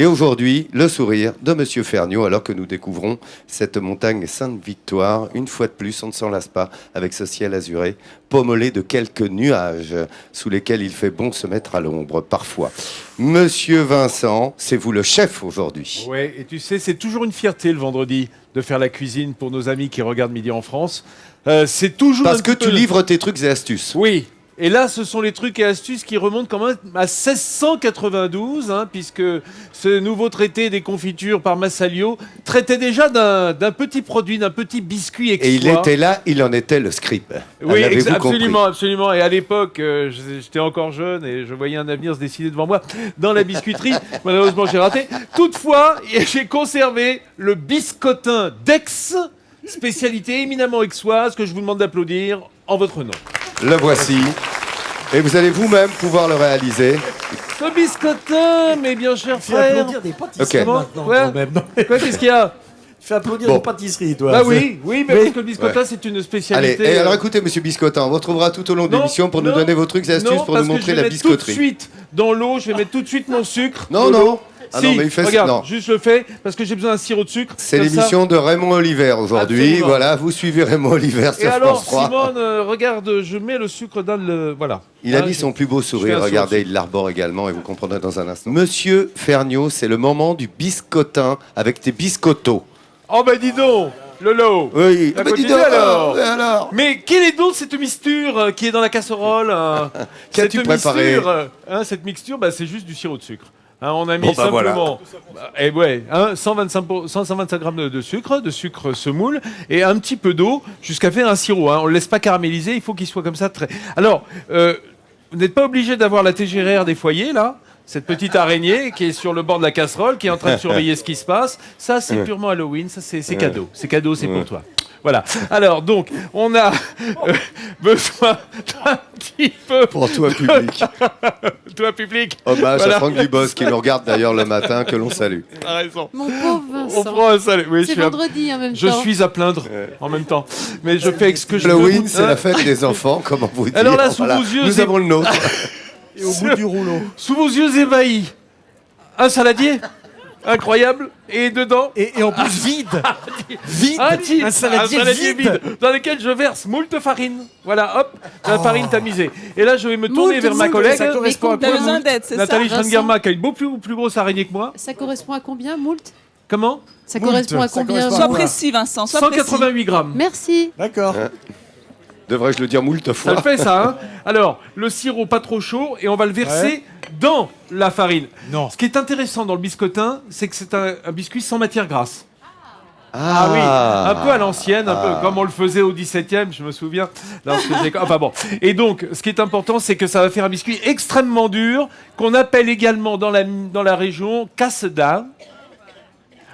Et aujourd'hui, le sourire de Monsieur Ferniaud, alors que nous découvrons cette montagne Sainte-Victoire. Une fois de plus, on ne s'en lasse pas avec ce ciel azuré, pommelé de quelques nuages sous lesquels il fait bon se mettre à l'ombre parfois. Monsieur Vincent, c'est vous le chef aujourd'hui. Oui, et tu sais, c'est toujours une fierté le vendredi de faire la cuisine pour nos amis qui regardent Midi en France. C'est toujours Parce que tu livres tes trucs et astuces. Oui. Et là, ce sont les trucs et astuces qui remontent quand même à 1692, puisque ce nouveau traité des confitures par Massalio traitait déjà d'un petit produit, d'un petit biscuit extra. Et il était là, il en était le scribe. Oui, absolument, compris absolument. Et à l'époque, j'étais encore jeune et je voyais un avenir se dessiner devant moi dans la biscuiterie. Malheureusement, j'ai raté. Toutefois, j'ai conservé le biscotin d'Aix, spécialité éminemment aixoise, que je vous demande d'applaudir en votre nom. Le voici. Et vous allez vous-même pouvoir le réaliser. Le biscotin, mes bien chers Tu fais frères. applaudir des pâtisseries maintenant, Ouais. quand même. Non, Quoi, qu'est-ce qu'il y a? tu fais applaudir des pâtisseries, toi. Bah oui, mais Oui. parce que le biscotin, Ouais. c'est une Allez, spécialité. et alors écoutez, Monsieur Biscotin, on vous retrouvera tout au long de Non, l'émission pour nous non, donner vos trucs et astuces non, pour parce nous que montrer je vais la mettre tout de biscoterie. suite dans l'eau, je vais mettre tout de suite mon sucre. Non, dans non. l'eau. Ah Si, non, mais il fait regarde, non. juste le fais, parce que j'ai besoin d'un sirop de sucre. C'est comme l'émission de Raymond Oliver aujourd'hui. Absolument. Voilà, vous suivez Raymond Oliver ça. Et sur alors, France 3. Simone, regarde, je mets le sucre dans le... Voilà. Il a Hein, mis son plus beau je fais sourire, un regardez, sourire. il l'arbore également et vous comprendrez dans un instant. Monsieur Ferniaud, c'est le moment du biscotin avec tes biscottos. Oh bah dis donc, Lolo. Oui, On va dis continuer, donc, alors. alors. Mais quelle est donc cette mixture qui est dans la casserole Qu'as-tu Cette préparé mixture, cette mixture, c'est juste du sirop de sucre. On a mis Bon, bah, simplement 125 grammes de sucre semoule, et un petit peu d'eau jusqu'à faire un sirop. On ne le laisse pas caraméliser, il faut qu'il soit comme ça. Alors, vous n'êtes pas obligé d'avoir la TGRR des foyers, là. Cette petite araignée qui est sur le bord de la casserole, qui est en train de surveiller ce qui se passe. Ça, c'est purement Halloween. Ça, c'est cadeau. C'est cadeau, c'est pour toi. Voilà. Alors, donc, on a besoin d'un petit peu... Pour toi, public. Toi, public. Hommage Voilà. à Franck Dubos qui nous regarde d'ailleurs le matin, que l'on salue. T'as raison. Mon pauvre On Vincent. prend un salut. Oui, C'est vendredi en même je temps. suis à plaindre en même temps. Mais je fais avec ce que je peux. Halloween, c'est Hein. la fête des enfants, comment vous dire. Alors là, sous vos yeux, nous c'est- avons le nôtre. Et au bout du rouleau. Sous vos yeux ébahis, un saladier incroyable, et dedans... Et en plus, vide. Vide. Un saladier vide. dans lequel je verse moult farine. Voilà, hop, la farine tamisée. Et là, je vais me tourner Moult, vers ma moult, collègue, ça correspond à Mais quoi, combien moult d'aide, c'est ça, Nathalie Vincent Schrengerma, qui a une beaucoup plus grosse araignée que moi. Ça correspond à combien, moult? Comment Ça Moult, correspond à ça combien correspond à Sois quoi précis, Vincent, sois précis. 188 grammes. Merci. D'accord. Devrais-je le dire moult Ça fois le fait, ça, hein. Alors, le sirop pas trop chaud, et on va le verser dans la farine. Non. Ce qui est intéressant dans le biscotin, c'est que c'est un biscuit sans matière grasse. Ah, Oui, un peu à l'ancienne, un peu comme on le faisait au 17e, je me souviens. Enfin bon. Et donc, ce qui est important, c'est que ça va faire un biscuit extrêmement dur, qu'on appelle également dans la région casse-dalle,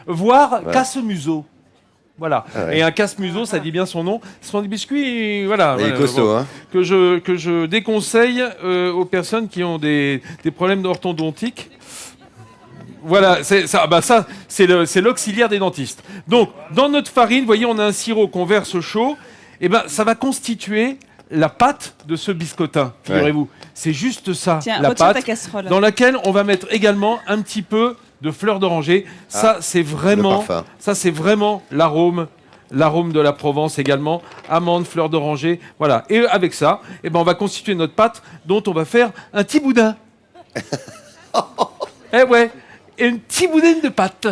voire casse-museau. Voilà. Ah ouais. Et un casse-museau, ça dit bien son nom. Ce sont des biscuits, voilà. il est voilà, costaud, bon, hein. que je déconseille aux personnes qui ont des problèmes orthodontiques. Voilà, c'est l'auxiliaire des dentistes. Donc, dans notre farine, vous voyez, on a un sirop qu'on verse chaud. Et ça va constituer la pâte de ce biscotin, figurez-vous. C'est juste ça, Tiens, la retire ta pâte, casserole. dans laquelle on va mettre également un petit peu de fleur d'oranger. Ça, c'est vraiment, le parfum. ça, c'est vraiment l'arôme de la Provence également, amandes, fleurs d'oranger, voilà. Et avec ça, on va constituer notre pâte dont on va faire un petit boudin. Eh ouais, un petit boudin de pâte.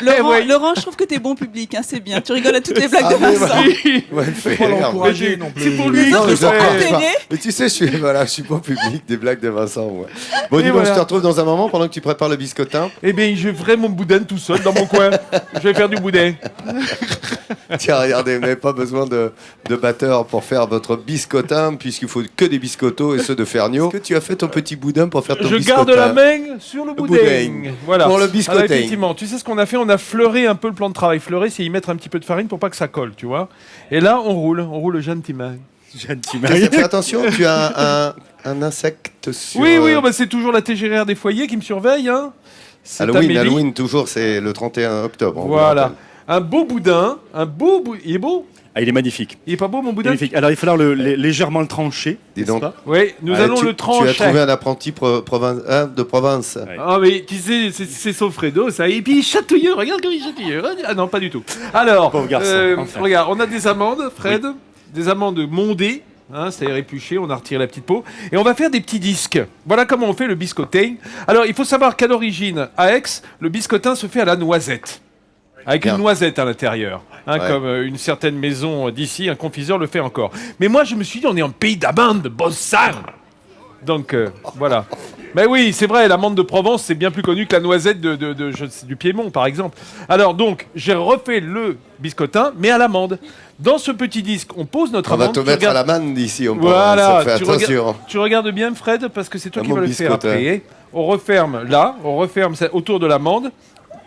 Laurent, Ouais. Laurent, je trouve que t'es bon public, hein, c'est bien. Tu rigoles à toutes les blagues de mais Vincent. Ouais, il fait Faut pas rire. l'encourager non plus. C'est pour lui. Non, mais Ils sont j'en parle enterrés. pas. Mais tu sais, je suis pas public des blagues de Vincent. Moi. Bon, Et dis-moi, voilà. je te retrouve dans un moment pendant que tu prépares le biscotin. Eh bien, je ferai mon boudin tout seul dans mon coin. Je vais faire du boudin. Tiens, regardez, vous n'avez pas besoin de batteur pour faire votre biscotin, puisqu'il faut que des biscottos et ceux de Ferniaud. Est-ce que tu as fait ton petit boudin pour faire ton Je biscotin? garde la main sur le boudin. boudin. Voilà. Pour le biscotin. Alors, effectivement, tu sais ce qu'on a fait? On a fleuré un peu le plan de travail. Fleurer, c'est y mettre un petit peu de farine pour pas que ça colle, tu vois. Et là, on roule gentiment. Fais attention, tu as un insecte sur... Oui, c'est toujours la TGRR des foyers qui me surveille. Hein. C'est Halloween, Amélie. Halloween, toujours, c'est le 31 octobre. on vous Voilà. rappelle. un beau boudin, il est beau? Ah, il est magnifique. Il est pas beau mon boudin? Magnifique. Alors il va falloir légèrement le trancher. Dis n'est-ce donc. pas Oui, nous Ah, allons le trancher. Tu as trouvé un apprenti de province. Ouais. Ah mais tu sais, c'est Sofredo ça. Et puis il est chatouilleux, regarde comme il est chatouilleux. Ah non, pas du tout. Alors, Pauvre garçon, enfin. regarde, on a des amandes, Fred, des amandes mondées. Hein, c'est-à-dire épluché, on a retiré la petite peau. Et on va faire des petits disques. Voilà comment on fait le biscotin. Alors, il faut savoir qu'à l'origine, à Aix, le biscotin se fait à la noisette. Avec Bien. une noisette à l'intérieur. Hein, Ouais. comme une certaine maison d'ici, un confiseur le fait encore. Mais moi, je me suis dit, on est en pays d'amande, de bon sang. Donc, voilà. Mais oui, c'est vrai, l'amande de Provence, c'est bien plus connu que la noisette du Piémont, par exemple. Alors, donc, j'ai refait le biscotin, mais à l'amande. Dans ce petit disque, on pose notre On va amande. te tu mettre à regardes- l'amende d'ici. Voilà, Fais attention. tu regardes bien, Fred, parce que c'est toi Un qui bon vas le faire biscotin. après. On referme là, on referme ça autour de l'amande.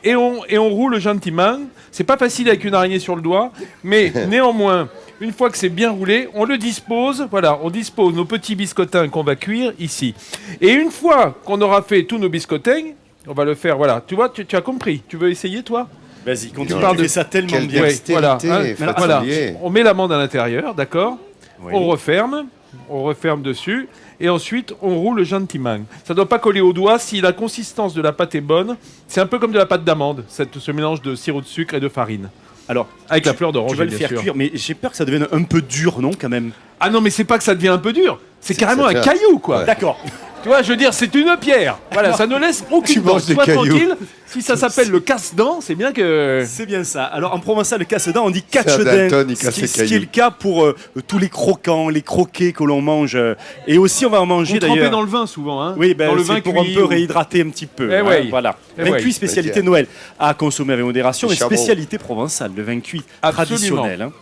Et on roule gentiment. C'est pas facile avec une araignée sur le doigt, mais néanmoins, une fois que c'est bien roulé, on le dispose. Voilà, on dispose nos petits biscottins qu'on va cuire ici. Et une fois qu'on aura fait tous nos biscottins, on va le faire. Voilà, tu vois, tu as compris. Tu veux essayer, toi? Vas-y, continue. parles Tu de- fais ça tellement Quelle bien. Ouais, dextérité, voilà, Fred voilà. Soulier. On met l'amande à l'intérieur, d'accord? Oui. On referme dessus, et ensuite on roule gentiment. Ça ne doit pas coller au doigt. Si la consistance de la pâte est bonne, c'est un peu comme de la pâte d'amande, ce mélange de sirop de sucre et de farine. Alors, Avec la fleur d'oranger, tu vas le bien faire sûr. cuire, mais j'ai peur que ça devienne un peu dur, non, quand même? Ah non, mais c'est pas que ça devient un peu dur, c'est carrément ça un fait un- caillou, quoi. Ouais. D'accord. Tu vois, je veux dire, c'est une pierre. Voilà, ça ne laisse Tu aucune dent. manges des Sois cailloux. tranquille. Si ça s'appelle le casse-dent, c'est bien que... C'est bien ça. Alors en provençal, le casse-dent, on dit C'est un catch-dent, Dalton, il ce casse qui les ce qui est cailloux. le cas pour tous les croquants, les croquets que l'on mange. Et aussi, on va en manger On trempait d'ailleurs. dans le vin, souvent. Hein. Oui, ben, dans le vin c'est pour cuit un peu ou- réhydrater un petit peu. Eh ouais. Voilà. Eh Vin ouais. cuit, spécialité Tiens. Noël, à consommer avec modération, Du mais charbon. spécialité provençale, le vin cuit Absolument. traditionnel. Hein.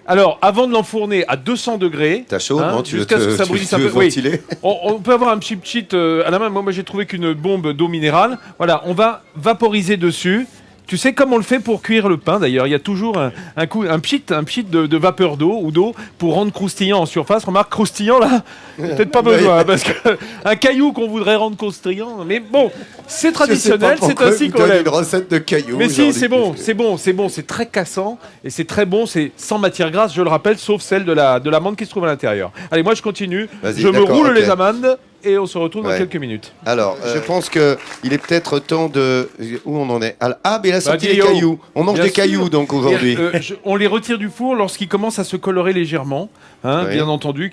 Alors, avant de l'enfourner à 200 degrés... T'as chaud, hein, non? Tu veux jusqu'à ce que ça tu brûlisse un veux peu. Oui. ventiler? On peut avoir un petit cheat à la main. Moi, j'ai trouvé qu'une bombe d'eau minérale. Voilà, on va vaporiser dessus. Tu sais comme on le fait pour cuire le pain d'ailleurs. Il y a toujours un pchit de vapeur d'eau ou d'eau pour rendre croustillant en surface. Remarque, croustillant là, peut-être pas besoin. Parce qu'un caillou qu'on voudrait rendre croustillant. Mais bon, c'est traditionnel, c'est ainsi qu'on l'aime. une recette de cailloux. Mais si, aujourd'hui, c'est bon, parce que- c'est bon, c'est très cassant et c'est très bon, c'est sans matière grasse, je le rappelle, sauf celle de l'amande qui se trouve à l'intérieur. Allez, moi je continue, Vas-y, je me d'accord, roule ok. les amandes et on se retrouve dans Ouais. quelques minutes. Alors, je pense que il est peut-être temps de... Où on en est? Ah, mais il a sorti les Guillaume, cailloux. On mange bien des sûr. cailloux, donc, aujourd'hui. Et, on les retire du four lorsqu'ils commencent à se colorer légèrement, hein, Oui. bien entendu,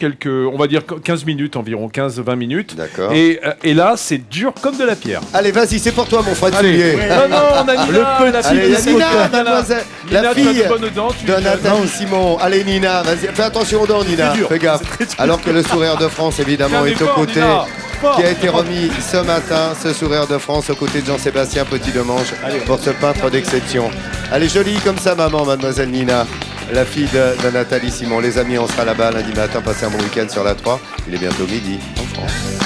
on va dire 15 minutes environ, 15-20 minutes. D'accord. Et là, c'est dur comme de la pierre. Allez, vas-y, c'est pour toi, mon Fred Allez, Soulier. non, on a Nina, la fille Allez, de la Simon. Nina, mademoiselle, Nina, la tu as de fille bonnes dents, tu- de Nathalie Simon. Allez, Nina, vas-y, fais attention aux dents, Nina. C'est dur, Fais gaffe. c'est très dur. Alors que le sourire de France, évidemment, Tiens, est aux fort, côtés, Nina, fort. qui a été remis ce matin, ce sourire de France, aux côtés de Jean-Sébastien Petit-Demange, pour ce peintre d'exception. Allez, jolie comme ça, maman, mademoiselle Nina, la fille de Nathalie Simon. Les amis, on sera là-bas lundi matin, passez un bon week-end sur la 3. Il est bientôt midi en France.